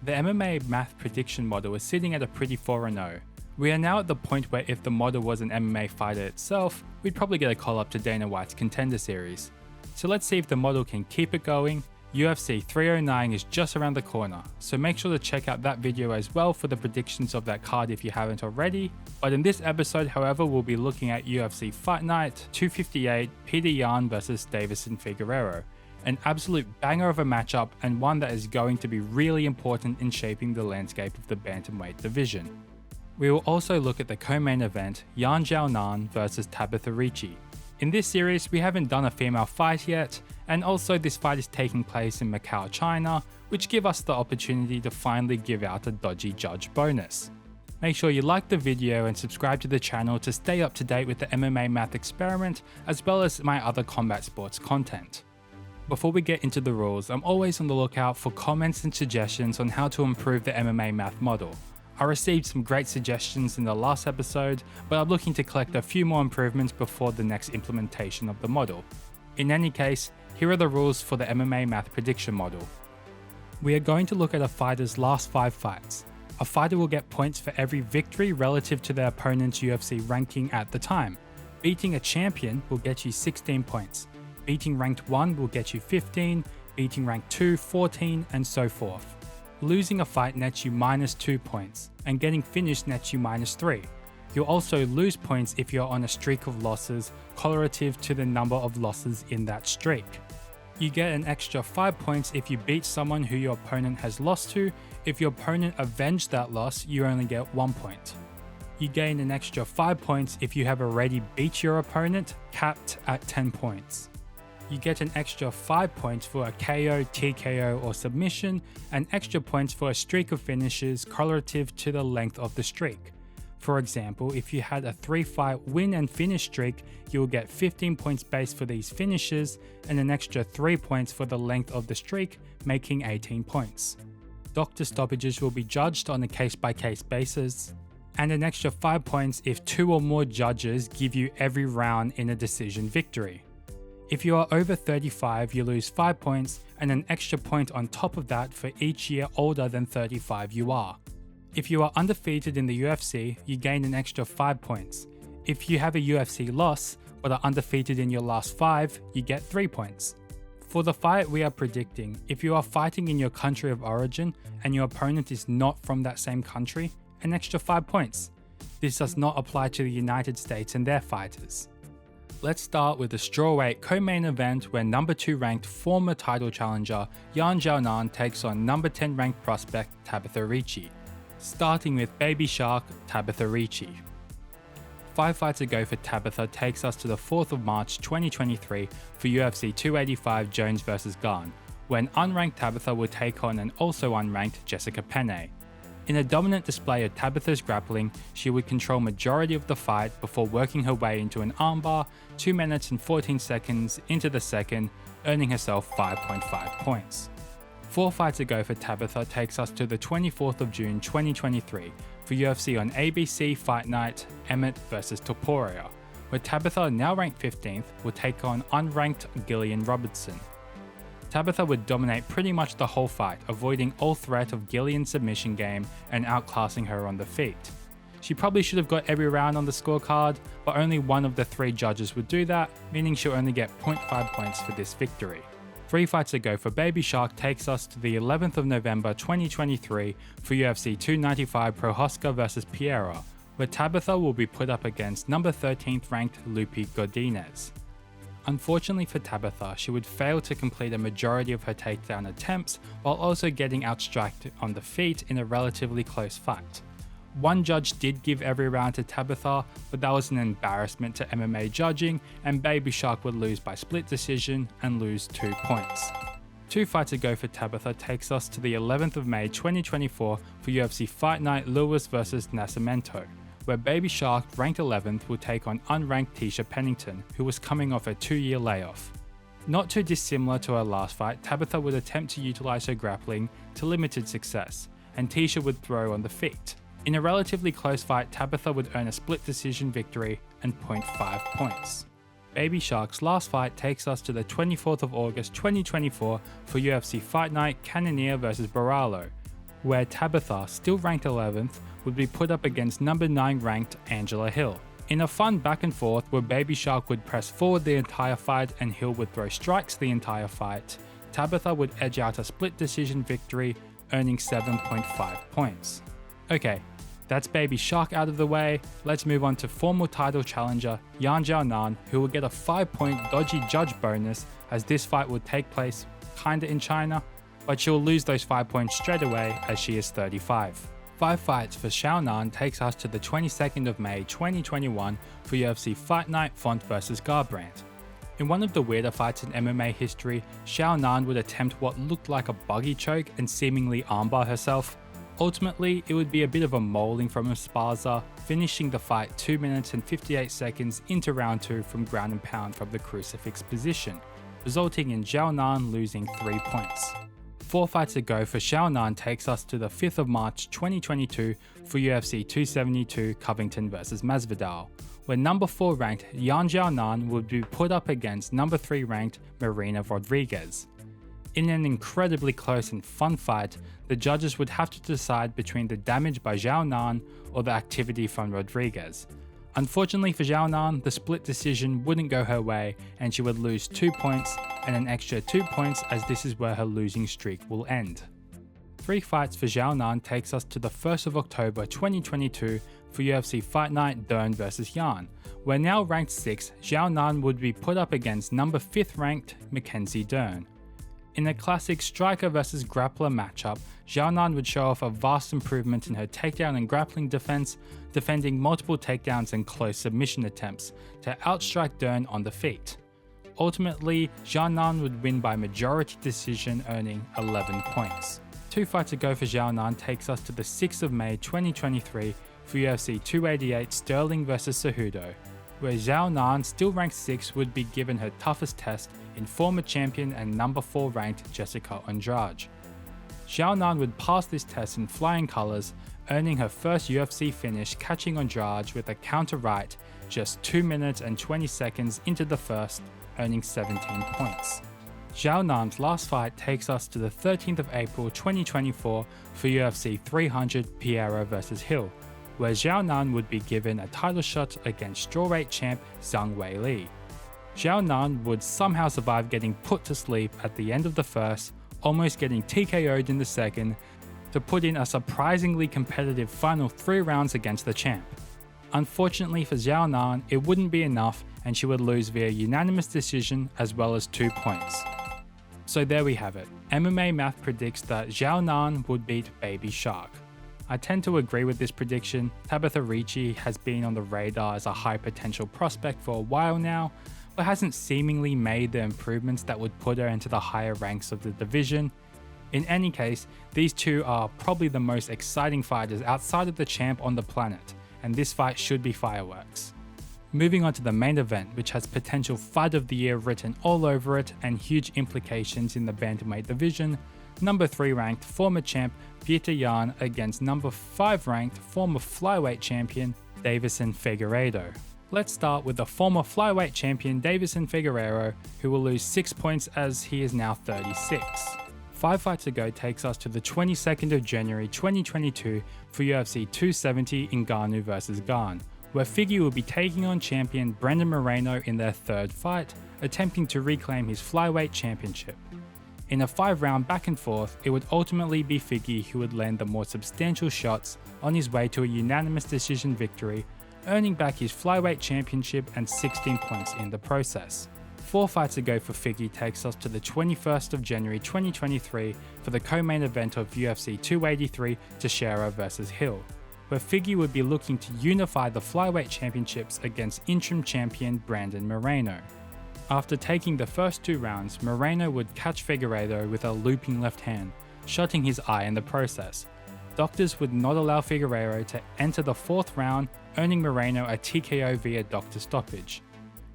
The MMA Math prediction model is sitting at a pretty 4-0. We are now at the point where if the model was an MMA fighter itself, we'd probably get a call up to Dana White's Contender Series. So let's see if the model can keep it going. UFC 309 is just around the corner, so make sure to check out that video as well for the predictions of that card if you haven't already. But in this episode, however, we'll be looking at UFC Fight Night 258 Petr Yan vs Deiveson Figueiredo. An absolute banger of a matchup and one that is going to be really important in shaping the landscape of the bantamweight division. We will also look at the co-main event Yan Xiaonan vs Tabatha Ricci. In this series, we haven't done a female fight yet, and also this fight is taking place in Macau, China, which give us the opportunity to finally give out a dodgy judge bonus. Make sure you like the video and subscribe to the channel to stay up to date with the MMA Math experiment, as well as my other combat sports content. Before we get into the rules, I'm always on the lookout for comments and suggestions on how to improve the MMA Math model. I received some great suggestions in the last episode, but I'm looking to collect a few more improvements before the next implementation of the model. In any case, here are the rules for the MMA Math prediction model. We are going to look at a fighter's last 5 fights. A fighter will get points for every victory relative to their opponent's UFC ranking at the time. Beating a champion will get you 16 points. Beating ranked 1 will get you 15, beating ranked 2, 14, and so forth. Losing a fight nets you -2 points, and getting finished nets you -3. You'll also lose points if you're on a streak of losses correlative to the number of losses in that streak. You get an extra 5 points if you beat someone who your opponent has lost to. If your opponent avenged that loss, you only get 1 point. You gain an extra 5 points if you have already beat your opponent, capped at 10 points. You get an extra 5 points for a KO, TKO or submission, and extra points for a streak of finishes correlative to the length of the streak. For example, if you had a 3-fight win and finish streak, you will get 15 points base for these finishes and an extra 3 points for the length of the streak, making 18 points. Doctor stoppages will be judged on a case-by-case basis, and an extra 5 points if 2 or more judges give you every round in a decision victory. If you are over 35, you lose 5 points and an extra point on top of that for each year older than 35 you are. If you are undefeated in the UFC, you gain an extra 5 points. If you have a UFC loss but are undefeated in your last 5, you get 3 points. For the fight we are predicting, if you are fighting in your country of origin and your opponent is not from that same country, an extra 5 points. This does not apply to the United States and their fighters. Let's start with the strawweight co-main event where number 2 ranked former title challenger Yan Xiaonan takes on number 10 ranked prospect Tabatha Ricci. Starting with Baby Shark Tabatha Ricci. 5 fights ago for Tabatha takes us to the 4th of March 2023 for UFC 285 Jones vs Gane, when unranked Tabatha will take on an also unranked Jessica Penne. In a dominant display of Tabatha's grappling, she would control majority of the fight before working her way into an armbar 2 minutes and 14 seconds into the second, earning herself 5.5 points. 4 fights ago for Tabatha takes us to the 24th of June 2023 for UFC on ABC Fight Night Emmett vs Topuria, where Tabatha, now ranked 15th, will take on unranked Gillian Robertson. Tabatha would dominate pretty much the whole fight, avoiding all threat of Gillian's submission game and outclassing her on the feet. She probably should have got every round on the scorecard, but only one of the 3 judges would do that, meaning she'll only get 0.5 points for this victory. 3 fights ago for Baby Shark takes us to the 11th of November 2023 for UFC 295 Prochazka vs Pereira, where Tabatha will be put up against number 13th ranked Lupi Godinez. Unfortunately for Tabatha, she would fail to complete a majority of her takedown attempts while also getting outstruck on the feet in a relatively close fight. One judge did give every round to Tabatha, but that was an embarrassment to MMA judging, and Baby Shark would lose by split decision and lose 2 points. 2 fights ago for Tabatha takes us to the 11th of May 2024 for UFC Fight Night Lewis vs Nascimento, where Baby Shark, ranked 11th, will take on unranked Tisha Pennington, who was coming off a 2-year layoff. Not too dissimilar to her last fight, Tabatha would attempt to utilize her grappling to limited success, and Tisha would throw on the feet. In a relatively close fight, Tabatha would earn a split decision victory and 0.5 points. Baby Shark's last fight takes us to the 24th of August 2024 for UFC Fight Night Cannonier vs Baralo, where Tabatha, still ranked 11th, would be put up against number 9 ranked Angela Hill. In a fun back and forth where Baby Shark would press forward the entire fight and Hill would throw strikes the entire fight, Tabatha would edge out a split decision victory, earning 7.5 points. Okay, that's Baby Shark out of the way. Let's move on to former title challenger Yan Xiaonan, who will get a 5-point dodgy judge bonus as this fight would take place kinda in China, but she'll lose those 5 points straight away as she is 35. 5 fights for Xiaonan takes us to the 22nd of May 2021 for UFC Fight Night Font vs Garbrandt. In one of the weirder fights in MMA history, Xiaonan would attempt what looked like a buggy choke and seemingly armbar herself. Ultimately, it would be a bit of a mauling from Esparza, finishing the fight 2 minutes and 58 seconds into round 2 from ground and pound from the crucifix position, resulting in Xiaonan losing 3 points. 4 fights ago for Xiaonan takes us to the 5th of March 2022 for UFC 272 Covington vs Masvidal, where number 4 ranked Yan Xiaonan would be put up against number 3 ranked Marina Rodriguez. In an incredibly close and fun fight, the judges would have to decide between the damage by Xiaonan or the activity from Rodriguez. Unfortunately for Xiaonan, the split decision wouldn't go her way and she would lose 2 points and an extra 2 points as this is where her losing streak will end. 3 fights for Xiaonan takes us to the 1st of October 2022 for UFC Fight Night Dern vs Yan, where now ranked 6th, Xiaonan would be put up against number 5th ranked Mackenzie Dern. In a classic striker versus grappler matchup, Xiaonan would show off a vast improvement in her takedown and grappling defense, defending multiple takedowns and close submission attempts to outstrike Dern on the feet. Ultimately, Xiaonan would win by majority decision, earning 11 points. 2 fights ago for Xiaonan takes us to the 6th of May 2023 for UFC 288 Sterling vs Cejudo, where Xiaonan, still ranked 6th, would be given her toughest test in former champion and number 4 ranked Jessica Andrade. Xiaonan would pass this test in flying colours, earning her first UFC finish, catching Andrade with a counter right just 2 minutes and 20 seconds into the first, earning 17 points. Xiaonan's last fight takes us to the 13th of April 2024 for UFC 300 Piero vs Hill, where Xiaonan would be given a title shot against strawweight champ Zhang Weili. Xiaonan would somehow survive getting put to sleep at the end of the first, almost getting TKO'd in the second, to put in a surprisingly competitive final 3 rounds against the champ. Unfortunately for Xiaonan, it wouldn't be enough and she would lose via unanimous decision as well as 2 points. So there we have it. MMA Math predicts that Xiaonan would beat Baby Shark. I tend to agree with this prediction. Tabatha Ricci has been on the radar as a high potential prospect for a while now, but hasn't seemingly made the improvements that would put her into the higher ranks of the division. In any case, these two are probably the most exciting fighters outside of the champ on the planet, and this fight should be fireworks. Moving on to the main event, which has potential fight of the year written all over it and huge implications in the bantamweight division, number 3 ranked former champ Petr Yan against number 5 ranked former flyweight champion Deiveson Figueiredo. Let's start with the former flyweight champion Deiveson Figueiredo, who will lose 6 points as he is now 36. 5 fights ago takes us to the 22nd of January 2022 for UFC 270 Ngannou vs Gane, where Figgy will be taking on champion Brandon Moreno in their 3rd fight, attempting to reclaim his flyweight championship. In a 5-round back and forth, it would ultimately be Figgy who would land the more substantial shots on his way to a unanimous decision victory, earning back his flyweight championship and 16 points in the process. 4 fights ago for Figgy takes us to the 21st of January 2023 for the co-main event of UFC 283 Teixeira vs Hill, where Figgy would be looking to unify the flyweight championships against interim champion Brandon Moreno. After taking the first 2 rounds, Moreno would catch Figueiredo with a looping left hand, shutting his eye in the process. Doctors would not allow Figueiredo to enter the 4th round, earning Moreno a TKO via doctor stoppage.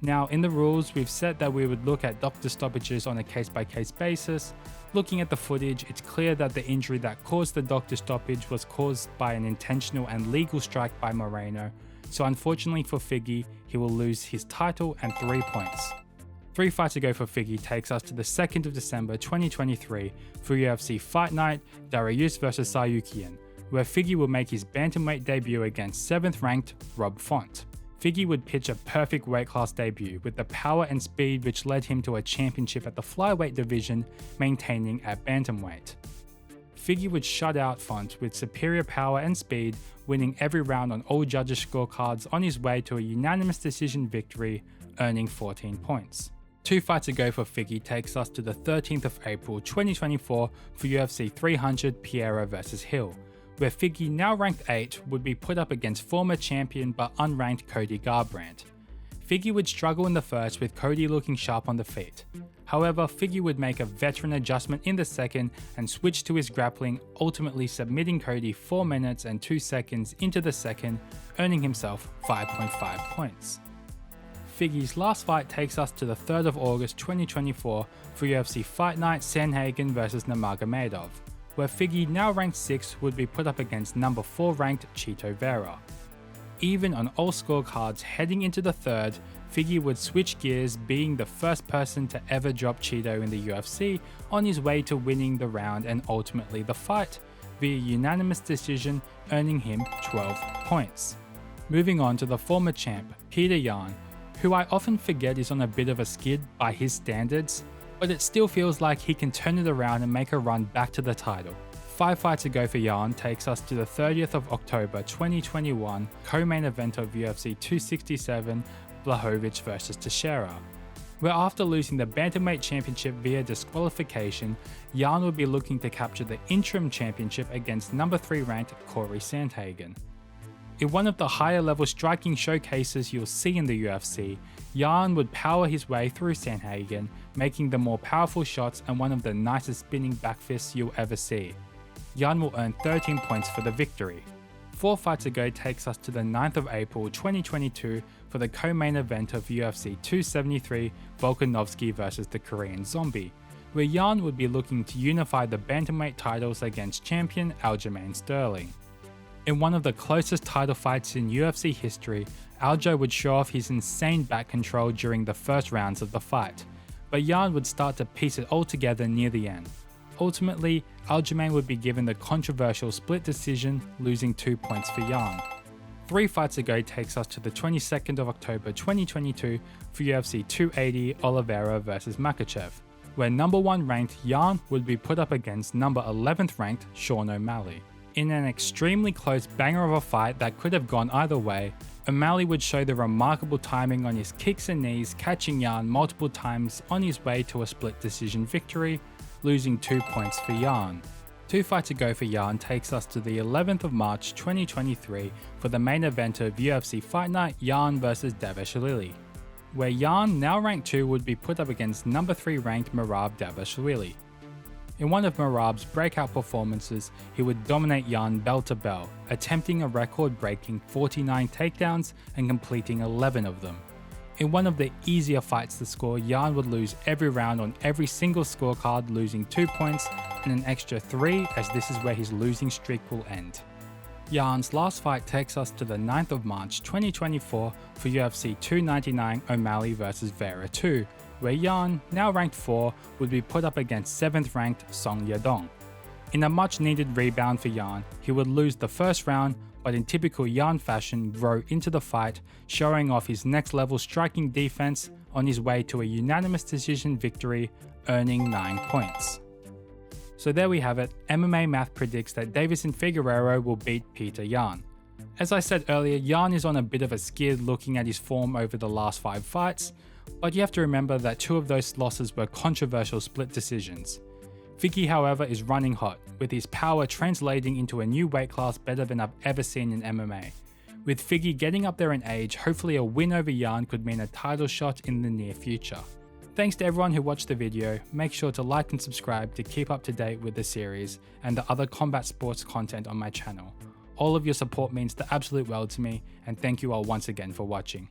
Now, in the rules, we've said that we would look at doctor stoppages on a case-by-case basis. Looking at the footage, it's clear that the injury that caused the doctor stoppage was caused by an intentional and legal strike by Moreno, so unfortunately for Figgy, he will lose his title and 3 points. 3 fights to go for Figgy takes us to the 2nd of December 2023 for UFC Fight Night, Dariush vs Sayukian, where Figgy will make his bantamweight debut against 7th ranked Rob Font. Figgy would pitch a perfect weight class debut with the power and speed which led him to a championship at the flyweight division, maintaining at bantamweight. Figgy would shut out Font with superior power and speed, winning every round on all judges' scorecards on his way to a unanimous decision victory, earning 14 points. 2 fights to go for Figgy takes us to the 13th of April 2024 for UFC 300 Piero vs Hill, where Figgy, now ranked 8, would be put up against former champion but unranked Cody Garbrandt. Figgy would struggle in the first, with Cody looking sharp on the feet. However, Figgy would make a veteran adjustment in the second and switch to his grappling, ultimately submitting Cody 4 minutes and 2 seconds into the second, earning himself 5.5 points. Figgy's last fight takes us to the 3rd of August 2024 for UFC Fight Night Sandhagen vs Nurmagomedov, where Figgy, now ranked 6, would be put up against number 4 ranked Chito Vera. Even on all scorecards heading into the 3rd, Figgy would switch gears, being the first person to ever drop Chito in the UFC, on his way to winning the round and ultimately the fight, via unanimous decision, earning him 12 points. Moving on to the former champ, Petr Yan, who I often forget is on a bit of a skid by his standards, but it still feels like he can turn it around and make a run back to the title. 5 fights to go for Yan takes us to the 30th of October 2021 co-main event of UFC 267 Blachowicz vs Teixeira, where after losing the bantamweight championship via disqualification, Yan would be looking to capture the interim championship against number 3 ranked Corey Sandhagen. In one of the higher level striking showcases you'll see in the UFC, Yan would power his way through Sandhagen, making the more powerful shots and one of the nicest spinning back fists you'll ever see. Yan will earn 13 points for the victory. 4 fights to go takes us to the 9th of April 2022 for the co-main event of UFC 273 Volkanovski vs the Korean Zombie, where Yan would be looking to unify the bantamweight titles against champion Aljamain Sterling. In one of the closest title fights in UFC history, Aljo would show off his insane back control during the first rounds of the fight, but Yan would start to piece it all together near the end. Ultimately, Aljamain would be given the controversial split decision, losing 2 points for Yan. 3 fights to go takes us to the 22nd of October 2022 for UFC 280 Oliveira vs Makhachev, where number 1 ranked Yan would be put up against number 11th ranked Sean O'Malley. In an extremely close banger of a fight that could have gone either way, O'Malley would show the remarkable timing on his kicks and knees, catching Yan multiple times on his way to a split decision victory, losing 2 points for Yan. 2 fights to go for Yan takes us to the 11th of March 2023 for the main event of UFC Fight Night Yan vs Dvalishvili, where Yan, now ranked 2, would be put up against number 3 ranked Merab Dvalishvili. In one of Merab's breakout performances, he would dominate Yan bell to bell, attempting a record-breaking 49 takedowns and completing 11 of them. In one of the easier fights to score, Yan would lose every round on every single scorecard, losing 2 points and an extra 3, as this is where his losing streak will end. Yan's last fight takes us to the 9th of March 2024 for UFC 299 O'Malley vs Vera 2, where Yan, now ranked 4, would be put up against 7th ranked Song Yadong. In a much needed rebound for Yan, he would lose the first round, but in typical Yan fashion grow into the fight, showing off his next level striking defense on his way to a unanimous decision victory, earning 9 points. So there we have it, MMA Math predicts that Deiveson Figueiredo will beat Petr Yan. As I said earlier, Yan is on a bit of a skid looking at his form over the last 5 fights, but you have to remember that 2 of those losses were controversial split decisions. Figgy, however, is running hot, with his power translating into a new weight class better than I've ever seen in MMA. With Figgy getting up there in age, hopefully a win over Yan could mean a title shot in the near future. Thanks to everyone who watched the video. Make sure to like and subscribe to keep up to date with the series and the other combat sports content on my channel. All of your support means the absolute world to me, and thank you all once again for watching.